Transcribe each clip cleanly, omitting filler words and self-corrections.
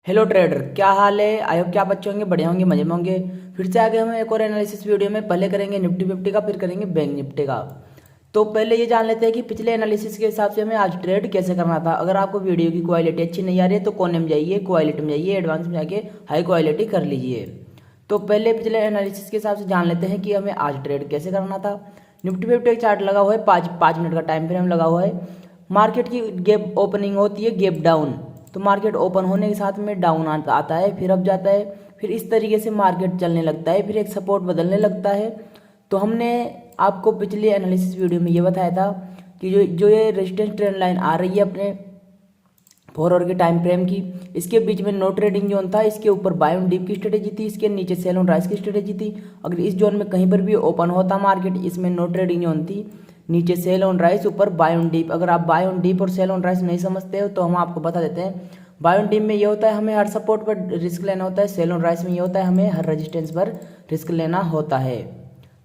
Hello trader, क्या हाल है। I hope कि आप अच्छे होंगे, बढ़िया होंगे, मजे में होंगे। फिर से आ गए हम एक और एनालिसिस वीडियो में। पहले करेंगे निफ्टी फिफ्टी का, फिर करेंगे बैंक निफ्टी का। तो पहले ये जान लेते हैं कि पिछले एनालिसिस के हिसाब से हमें आज ट्रेड कैसे करना था। अगर आपको वीडियो की क्वालिटी अच्छी नहीं आ रही है तो कोने में जाइए, क्वालिटी में जाइए, एडवांस में जाके हाई क्वालिटी कर लीजिए। तो पहले पिछले एनालिसिस के हिसाब से जान लेते हैं कि हमें आज ट्रेड कैसे करना था। निफ्टी फिफ्टी का चार्ट लगा हुआ है, पाँच मिनट का टाइम फ्रेम लगा हुआ है। मार्केट की गैप ओपनिंग होती है, गैप डाउन। तो मार्केट ओपन होने के साथ में डाउन आता है, फिर अप जाता है, फिर इस तरीके से मार्केट चलने लगता है, फिर एक सपोर्ट बदलने लगता है। तो हमने आपको पिछले एनालिसिस वीडियो में ये बताया था कि जो ये रेजिस्टेंस ट्रेंड लाइन आ रही है अपने 4 आवर के टाइम फ्रेम की, इसके बीच में नो ट्रेडिंग जोन था। इसके ऊपर बाय ऑन डिप की स्ट्रेटेजी थी, इसके नीचे सेल ऑन राइज की स्ट्रेटेजी थी। अगर इस जोन में कहीं पर भी ओपन होता मार्केट, इसमें नो ट्रेडिंग जोन थी, नीचे सेल ऑन राइज, ऊपर बाय ऑन डिप। अगर आप बाय ऑन डिप और सेल ऑन राइज नहीं समझते हो तो हम आपको बता देते हैं। बाय ऑन डिप में ये होता है हमें हर सपोर्ट पर रिस्क लेना होता है, सेल ऑन राइज में ये होता है हमें हर रेजिस्टेंस पर रिस्क लेना होता है।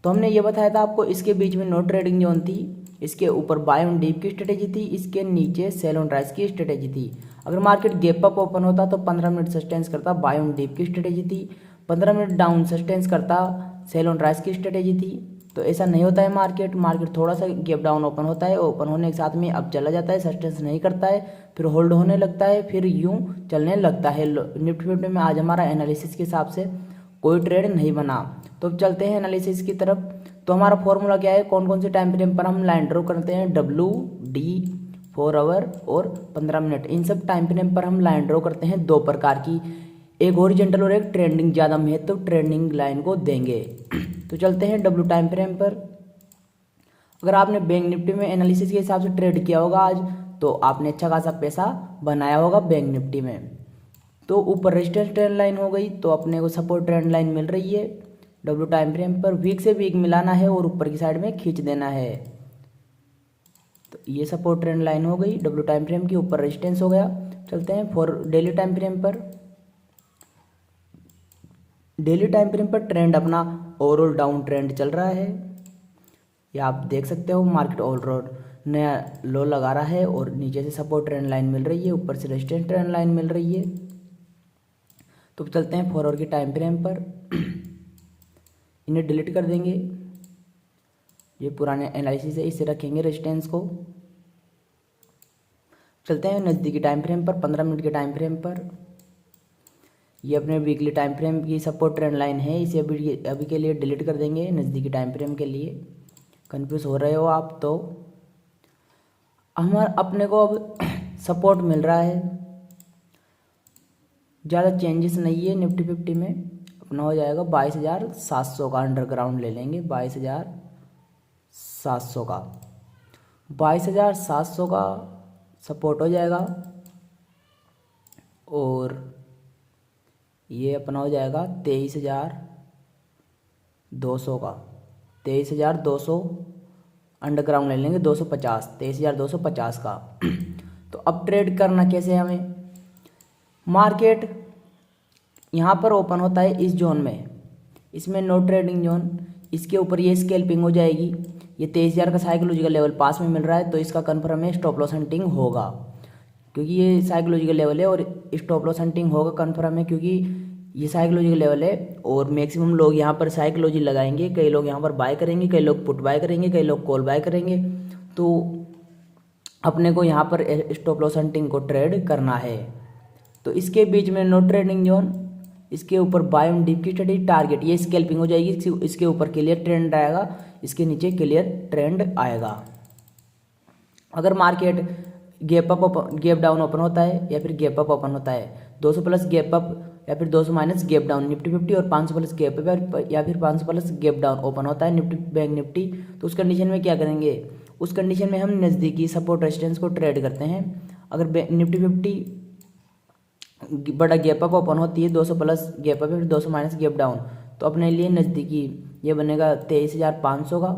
तो हमने ये बताया था आपको, इसके बीच में नो ट्रेडिंग जोन थी, इसके ऊपर बाय ऑन डीप की स्ट्रेटेजी थी, इसके नीचे सेल ऑन राइज की स्ट्रेटेजी थी। अगर मार्केट गैप अप ओपन होता तो 15 मिनट सस्टेंस करता, बाय ऑन डीप की स्ट्रेटेजी थी। 15 मिनट डाउन सस्टेंस करता, सेल ऑन राइज की स्ट्रेटेजी थी। तो ऐसा नहीं होता है मार्केट थोड़ा सा गैप डाउन ओपन होता है, ओपन होने के साथ में अब चला जाता है, सस्टेंस नहीं करता है, फिर होल्ड होने लगता है, फिर यूं चलने लगता है। निफ्टी फिफ्टी में आज हमारा एनालिसिस के हिसाब से कोई ट्रेड नहीं बना। तो चलते हैं एनालिसिस की तरफ। तो हमारा फॉर्मूला क्या है, कौन कौन से टाइम फ्रेम पर हम लाइन ड्रॉ करते हैं, डब्ल्यू डी 4 आवर और 15 मिनट। इन सब टाइम फ्रेम पर हम लाइन ड्रॉ करते हैं दो प्रकार की, एक हॉरिजॉन्टल और एक ट्रेंडिंग। ज़्यादा में है तो ट्रेंडिंग लाइन को देंगे। तो चलते हैं डब्ल्यू टाइम फ्रेम पर। अगर आपने बैंक निफ्टी में एनालिसिस के हिसाब से ट्रेड किया होगा आज, तो आपने अच्छा खासा पैसा बनाया होगा बैंक निफ्टी में। तो ऊपर रेजिस्टेंस ट्रेंड लाइन हो गई, तो अपने को सपोर्ट ट्रेंड लाइन मिल रही है डब्ल्यू टाइम फ्रेम पर। वीक से वीक मिलाना है और ऊपर की साइड में खींच देना है। तो ये सपोर्ट ट्रेंड लाइन हो गई डब्ल्यू टाइम फ्रेम की, ऊपर रेजिस्टेंस हो गया। चलते हैं फॉर डेली टाइम फ्रेम पर। डेली टाइम फ्रेम पर ट्रेंड अपना ओवरऑल डाउन ट्रेंड चल रहा है। ये आप देख सकते हो, मार्केट ओवरऑल नया लो लगा रहा है और नीचे से सपोर्ट ट्रेंड लाइन मिल रही है, ऊपर से रेजिस्टेंस ट्रेंड लाइन मिल रही है। तो चलते हैं 4 आवर की टाइम फ्रेम पर। इन्हें डिलीट कर देंगे, ये पुराने एनालिसिस है, इसे रखेंगे रेजिस्टेंस को। चलते हैं नज़दीकी टाइम फ्रेम पर, 15 मिनट के टाइम फ्रेम पर। ये अपने वीकली टाइम फ्रेम की सपोर्ट ट्रेंड लाइन है, इसे अभी के लिए डिलीट कर देंगे नज़दीकी टाइम फ्रेम के लिए। कंफ्यूज हो रहे हो आप तो हमारा अपने को अब सपोर्ट मिल रहा है, ज़्यादा चेंजेस नहीं है निफ्टी फिफ्टी में। अपना हो जाएगा 22,700 का, अंडरग्राउंड ले लेंगे 22,700 का। 22,700 का सपोर्ट हो जाएगा और ये अपना हो जाएगा 23,200 का। 23,200 अंडरग्राउंड ले लेंगे 250, 23,250 का। तो अब ट्रेड करना कैसे हमें, मार्केट यहाँ पर ओपन होता है इस जोन में, इसमें नो ट्रेडिंग जोन, इसके ऊपर ये स्कैल्पिंग हो जाएगी। ये 23,000 का साइकोलॉजिकल लेवल पास में मिल रहा है, तो इसका कन्फर्म है स्टॉप लॉस हंटिंग होगा, क्योंकि ये साइकोलॉजिकल लेवल है और स्टॉप लॉस हंटिंग होगा कन्फर्म है, क्योंकि ये साइकोलॉजिकल लेवल है। और मैक्सिमम लोग यहाँ पर साइकोलॉजी लगाएंगे, कई लोग यहाँ पर बाय करेंगे, कई लोग पुट बाय करेंगे, कई लोग कॉल बाय करेंगे। तो अपने को यहाँ पर स्टॉप लॉस हंटिंग को ट्रेड करना है। तो इसके बीच में नो ट्रेडिंग जोन, इसके ऊपर बाय ऑन डिप की स्टडी, टारगेट ये स्कैल्पिंग हो जाएगी, इसके ऊपर क्लियर ट्रेंड आएगा, इसके नीचे क्लियर ट्रेंड आएगा। अगर मार्केट गैप डाउन ओपन होता है या फिर गैप अप ओपन होता है, 200 प्लस गैप अप या फिर 200 minus gap down Nifty fifty, और 500 प्लस गैप अप या फिर 500 प्लस गैप डाउन ओपन होता है निफ्टी बैंक निफ्टी, तो उस कंडीशन में क्या करेंगे, उस कंडीशन में हम नज़दीकी सपोर्ट रेजिस्टेंस को ट्रेड करते हैं। अगर निफ्टी फिफ्टी बड़ा गैप अप ओपन होती है, 200 प्लस गैप अप फिर 200 माइनस गैप डाउन, तो अपने लिए नज़दीकी ये बनेगा 23,500 का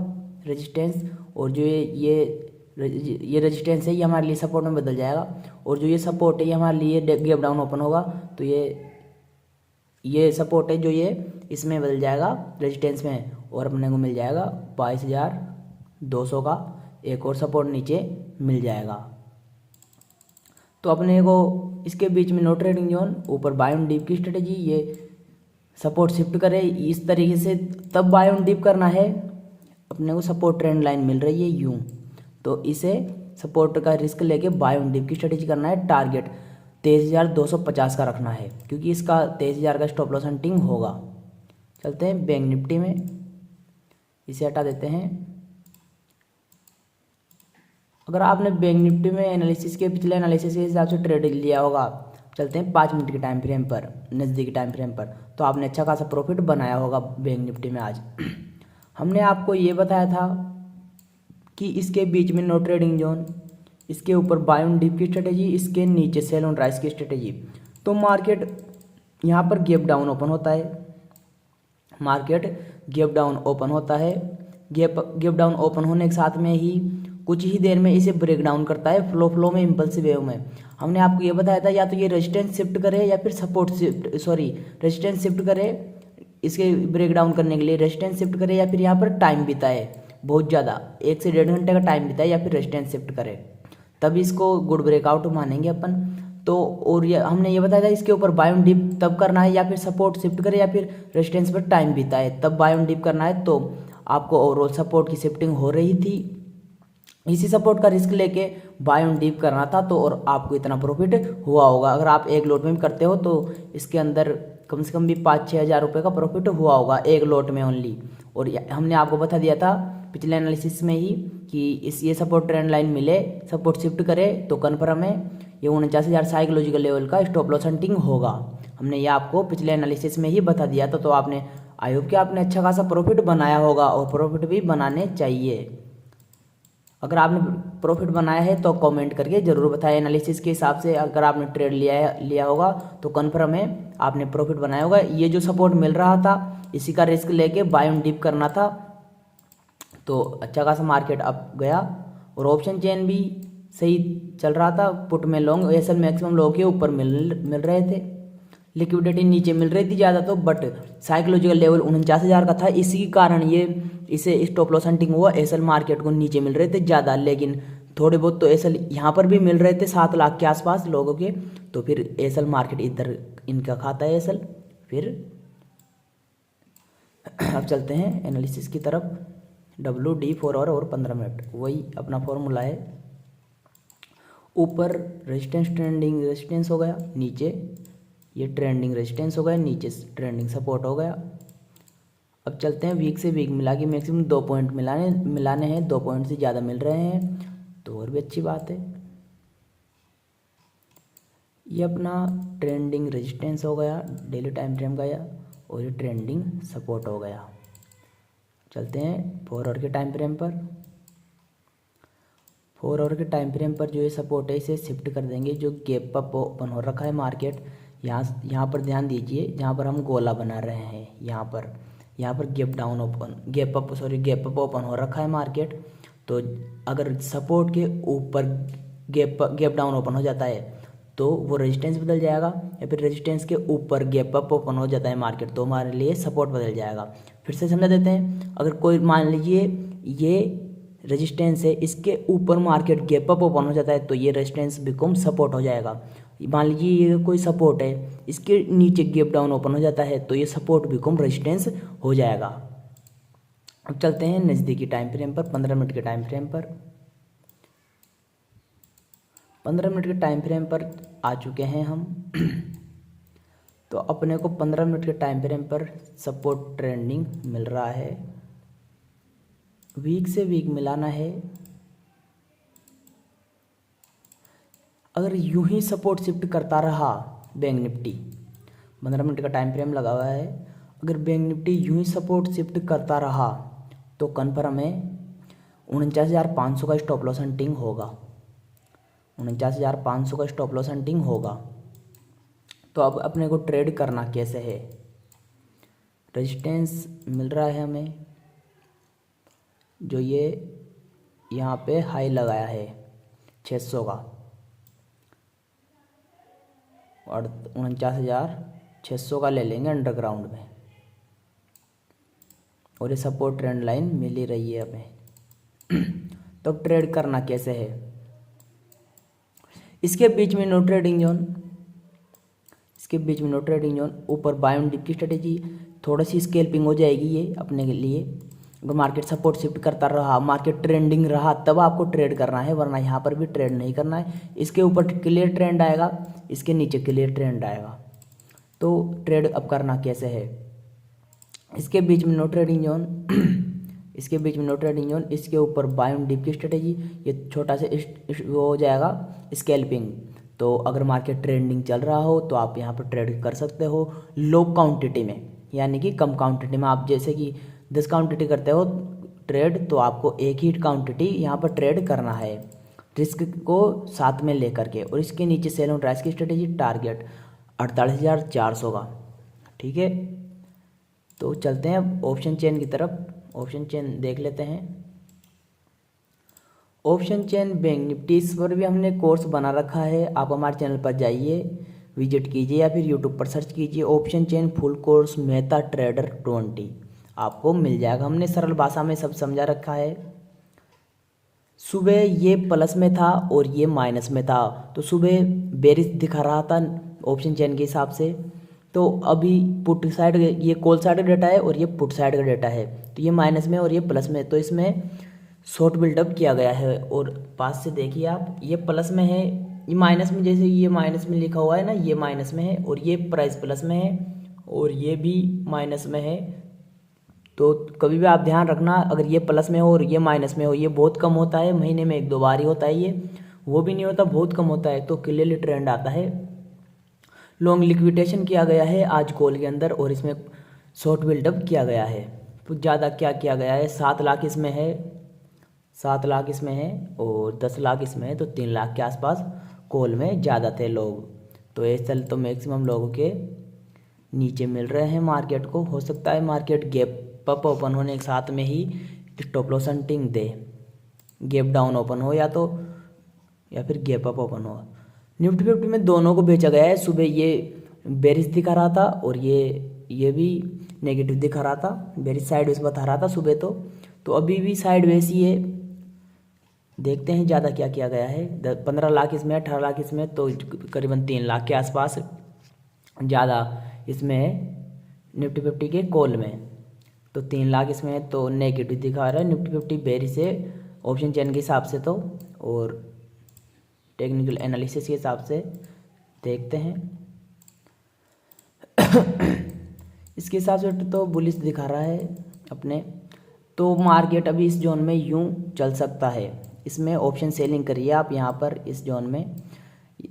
रेजिस्टेंस। और जो ये रेजिस्टेंस है ये हमारे लिए सपोर्ट में बदल जाएगा, और जो ये सपोर्ट है ये हमारे लिए गैप डाउन ओपन होगा, तो ये सपोर्ट है जो ये इसमें बदल जाएगा रेजिस्टेंस में, और अपने को मिल जाएगा 22,200 का एक और सपोर्ट नीचे मिल जाएगा। तो अपने को इसके बीच में नो ट्रेडिंग जोन, ऊपर बाय ऑन डिप की स्ट्रेटेजी, ये सपोर्ट शिफ्ट करे इस तरीके से, तब बाय ऑन डिप करना है। अपने को सपोर्ट ट्रेंड लाइन मिल रही है यूं, तो इसे सपोर्ट का रिस्क लेके बाय ऑन डिप की स्ट्रेटेजी करना है। टारगेट 23,250 का रखना है, क्योंकि इसका 23,000 का स्टॉप लॉस हंटिंग होगा। चलते हैं बैंक निफ्टी में, इसे हटा देते हैं। अगर आपने बैंक निफ्टी में एनालिसिस के पिछले एनालिसिस के हिसाब से ट्रेड लिया होगा, चलते हैं 5 मिनट के टाइम फ्रेम पर, नज़दीकी टाइम फ्रेम पर, तो आपने अच्छा खासा प्रॉफिट बनाया होगा बैंक निफ्टी में आज। हमने आपको ये बताया था कि इसके बीच में नो ट्रेडिंग जोन, इसके ऊपर बाय ऑन डिप की स्ट्रेटेजी, इसके नीचे सेल ऑन राइज की स्ट्रेटेजी। तो मार्केट यहाँ पर गैप डाउन ओपन होता है, मार्केट गैप डाउन ओपन होता है। गैप डाउन ओपन होने के साथ में ही कुछ ही देर में इसे ब्रेक डाउन करता है फ्लो में, इम्पल्सिव वेव में। हमने आपको ये बताया था या तो ये रेजिस्टेंस शिफ्ट करे या फिर सपोर्ट शिफ्ट, रेजिस्टेंस शिफ्ट करे, इसके ब्रेक डाउन करने के लिए रेजिस्टेंस शिफ्ट करे, या फिर यहाँ पर टाइम बिताए बहुत ज़्यादा 1 से 1.5 घंटे का टाइम बिताए, या फिर रेजिस्टेंस शिफ्ट करे, तब इसको गुड ब्रेकआउट मानेंगे अपन। तो और ये हमने ये बताया था इसके ऊपर बाय ऑन डिप तब करना है, या फिर सपोर्ट शिफ्ट करे या फिर रेजिस्टेंस पर टाइम बिताए, तब बाय ऑन डिप करना है। तो आपको ओवरऑल सपोर्ट की शिफ्टिंग हो रही थी, इसी सपोर्ट का रिस्क लेके बाय ऑन डिप करना था, तो और आपको इतना प्रॉफिट हुआ होगा। अगर आप एक लोट में भी करते हो तो इसके अंदर कम से कम भी 5-6 हज़ार रुपये का प्रॉफिट हुआ होगा एक लोट में ओनली। और हमने आपको बता दिया था पिछले एनालिसिस में ही कि ये सपोर्ट ट्रेंड लाइन मिले, सपोर्ट शिफ्ट करे तो कन्फर्म है ये 49,000 साइकोलॉजिकल लेवल का स्टॉप लॉस हंटिंग होगा। हमने ये आपको पिछले एनालिसिस में ही बता दिया था। तो आपने आई होप कि आपने अच्छा खासा प्रॉफिट बनाया होगा, और प्रॉफिट भी बनाने चाहिए। अगर आपने प्रॉफिट बनाया है तो कमेंट करके ज़रूर बताएं। एनालिसिस के हिसाब से अगर आपने ट्रेड लिया होगा तो कन्फर्म है आपने प्रॉफिट बनाया होगा। ये जो सपोर्ट मिल रहा था इसी का रिस्क लेके बाय ऑन डिप करना था, तो अच्छा खासा मार्केट अप गया। और ऑप्शन चेन भी सही चल रहा था, पुट में लॉन्ग एसएल मैक्सिमम लो के ऊपर मिल रहे थे, लिक्विडिटी नीचे मिल रही थी ज़्यादा, तो बट साइकोलॉजिकल लेवल 49,000 का था, इसी के कारण ये इसे स्टॉप लॉस हंटिंग हुआ। एसएल मार्केट को नीचे मिल रहे थे ज़्यादा, लेकिन थोड़े बहुत तो एसएल यहाँ पर भी मिल रहे थे 7 लाख के आसपास लोगों के, तो फिर एसएल मार्केट इधर इनका खाता है एसएल। फिर अब चलते हैं एनालिसिस की तरफ। WD 4 आवर और 15 मिनट, वही अपना फॉर्मूला है। ऊपर रेजिस्टेंस ट्रेंडिंग रेजिस्टेंस हो गया, नीचे ये ट्रेंडिंग रेजिस्टेंस हो गया, नीचे ट्रेंडिंग सपोर्ट हो गया। अब चलते हैं वीक से वीक मिला के मैक्सिमम 2 पॉइंट मिलाने हैं, 2 पॉइंट से ज़्यादा मिल रहे हैं तो और भी अच्छी बात है। ये अपना ट्रेंडिंग रेजिस्टेंस हो गया डेली टाइम फ्रेम का, और ये ट्रेंडिंग सपोर्ट हो गया। चलते हैं 4 आवर के टाइम फ्रेम पर। 4 आवर के टाइम फ्रेम पर जो ये सपोर्ट है इसे शिफ्ट कर देंगे। जो गैप अप ओपन हो रखा है मार्केट, यहाँ पर ध्यान दीजिए, जहाँ पर हम गोला बना रहे हैं, यहाँ पर गैप अप ओपन हो रखा है मार्केट। तो अगर सपोर्ट के ऊपर गैप डाउन ओपन हो जाता है तो वो रेजिस्टेंस बदल जाएगा, या फिर रेजिस्टेंस के ऊपर गैप अप ओपन हो जाता है मार्केट तो हमारे लिए सपोर्ट बदल जाएगा। फिर से समझा देते हैं, अगर कोई मान लीजिए ये रेजिस्टेंस है, इसके ऊपर मार्केट गैप अप ओपन हो जाता है तो ये रेजिस्टेंस बिकम सपोर्ट हो जाएगा। मान लीजिए ये कोई सपोर्ट है, इसके नीचे गैप डाउन ओपन हो जाता है तो ये सपोर्ट बिकम रेजिस्टेंस हो जाएगा। अब चलते हैं नज़दीकी टाइम फ्रेम पर, 15 मिनट के टाइम फ्रेम पर। 15 मिनट के टाइम फ्रेम पर आ चुके हैं हम। तो अपने को 15 मिनट के टाइम फ्रेम पर सपोर्ट ट्रेंडिंग मिल रहा है, वीक से वीक मिलाना है। अगर यूं ही सपोर्ट शिफ्ट करता रहा बैंक निफ्टी, 15 मिनट का टाइम फ्रेम लगा हुआ है, अगर बैंक निफ्टी यूं ही सपोर्ट शिफ्ट करता रहा तो कन्फर्म है 49,500 का स्टॉप लॉस हंटिंग होगा, 49,500 का स्टॉप लॉस हंटिंग होगा। तो अब अपने को ट्रेड करना कैसे है, रेजिस्टेंस मिल रहा है हमें, जो ये यहाँ पे हाई लगाया है 600 का, और 49,600 का ले लेंगे अंडरग्राउंड में, और ये सपोर्ट ट्रेंड लाइन मिल ही रही है हमें। तो ट्रेड करना कैसे है, इसके बीच में नो ट्रेडिंग जोन, इसके बीच में नो ट्रेडिंग जोन, ऊपर बाय ऑन डिप की स्ट्रेटेजी, थोड़ी सी स्केल्पिंग हो जाएगी ये अपने के लिए। अगर मार्केट सपोर्ट शिफ्ट करता रहा, मार्केट ट्रेंडिंग रहा, तब आपको ट्रेड करना है, वरना यहाँ पर भी ट्रेड नहीं करना है। इसके ऊपर क्लियर ट्रेंड आएगा, इसके नीचे क्लियर ट्रेंड आएगा, तो ट्रेड अब करना कैसे है। इसके बीच में नो ट्रेडिंग जोन इसके बीच में नो ट्रेडिंग जोन, इसके ऊपर बाय ऑन डिप की स्ट्रेटेजी, ये छोटा सा वो हो जाएगा स्कैल्पिंग। तो अगर मार्केट ट्रेंडिंग चल रहा हो तो आप यहाँ पर ट्रेड कर सकते हो लो क्वांटिटी में, यानी कि कम क्वांटिटी में। आप जैसे कि 10 क्वांटिटी करते हो ट्रेड, तो आपको एक ही क्वांटिटी यहाँ पर ट्रेड करना है, रिस्क को साथ में लेकर के। और इसके नीचे सेल ऑन राइस की स्ट्रेटेजी, टारगेट 48,400 का, ठीक है। तो चलते हैं अब ऑप्शन चेन की तरफ। ऑप्शन चेन देख लेते हैं। ऑप्शन चेन बैंक निफ्टी, इस पर भी हमने कोर्स बना रखा है, आप हमारे चैनल पर जाइए, विजिट कीजिए या फिर यूट्यूब पर सर्च कीजिए option chain full course Meta trader 20, आपको मिल जाएगा। हमने सरल भाषा में सब समझा रखा है। सुबह ये प्लस में था और ये माइनस में था, तो सुबह बेरिश दिखा रहा था ऑप्शन चेन के हिसाब से। तो अभी पुट साइड, ये कॉल साइड का डेटा है और ये पुट साइड का डेटा है, तो ये माइनस में और ये प्लस में, तो इसमें शॉर्ट बिल्डअप किया गया है। और पास से देखिए आप, ये प्लस में है, ये माइनस में, जैसे ये माइनस में लिखा हुआ है ना, ये माइनस में है, और ये प्राइस प्लस में है, और ये भी माइनस में है। तो कभी भी आप ध्यान रखना, अगर ये प्लस में हो और ये माइनस में हो, ये बहुत कम होता है, महीने में 1-2 बार ही होता है, ये वो भी नहीं होता, बहुत कम होता है, तो क्लियरली ट्रेंड आता है। लॉन्ग लिक्विडेशन किया गया है आज कॉल के अंदर, और इसमें शॉर्ट बिल्डअप किया गया है। तो ज़्यादा क्या किया गया है, 7 लाख इसमें है, 7 लाख इसमें है, और 10 लाख इसमें है, तो 3 लाख के आसपास कॉल में ज़्यादा थे लोग। तो इस चल तो मैक्सिमम लोगों के नीचे मिल रहे हैं मार्केट को। हो सकता है मार्केट गैप अप ओपन होने के साथ में ही स्टॉप लॉस हंटिंग दे, गैप डाउन ओपन हो या फिर गैप अप ओपन हो। निफ्टी 50 में दोनों को बेचा गया है। सुबह ये बेरिश दिखा रहा था और ये भी नेगेटिव दिखा रहा था, बेरिश साइडवेज बता रहा था सुबह। तो अभी भी साइडवेज ही है। देखते हैं ज़्यादा क्या किया गया है। 15 लाख इसमें, 18 लाख इसमें, तो करीबन 3 लाख के आसपास ज़्यादा इसमें है निफ्टी 50 के कॉल में। तो 3 लाख इसमें है, तो नेगेटिव दिखा रहा है निफ्टी 50 बेरिश से ऑप्शन चेन के हिसाब से। तो और टेक्निकल एनालिसिस के हिसाब से देखते हैं इसके हिसाब से तो बुलिश दिखा रहा है अपने। तो मार्केट अभी इस जोन में यूं चल सकता है। इसमें ऑप्शन सेलिंग करिए आप यहाँ पर, इस जोन में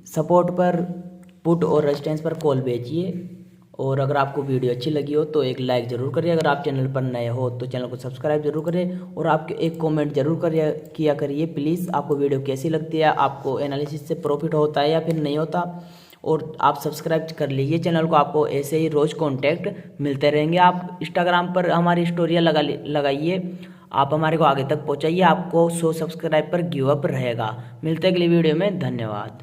सपोर्ट पर पुट और रेजिस्टेंस पर कॉल बेचिए। और अगर आपको वीडियो अच्छी लगी हो तो एक लाइक ज़रूर करिए। अगर आप चैनल पर नए हो तो चैनल को सब्सक्राइब जरूर करें, और आपके एक कमेंट जरूर किया करिए प्लीज़। आपको वीडियो कैसी लगती है, आपको एनालिसिस से प्रॉफिट होता है या फिर नहीं होता। और आप सब्सक्राइब कर लीजिए चैनल को, आपको ऐसे ही रोज़ कॉन्टैक्ट मिलते रहेंगे। आप इंस्टाग्राम पर हमारी स्टोरियाँ लगाइए, आप हमारे को आगे तक पहुँचाइए। आपको 100 सब्सक्राइब पर गिव अप रहेगा। मिलते हैं अगली वीडियो में, धन्यवाद।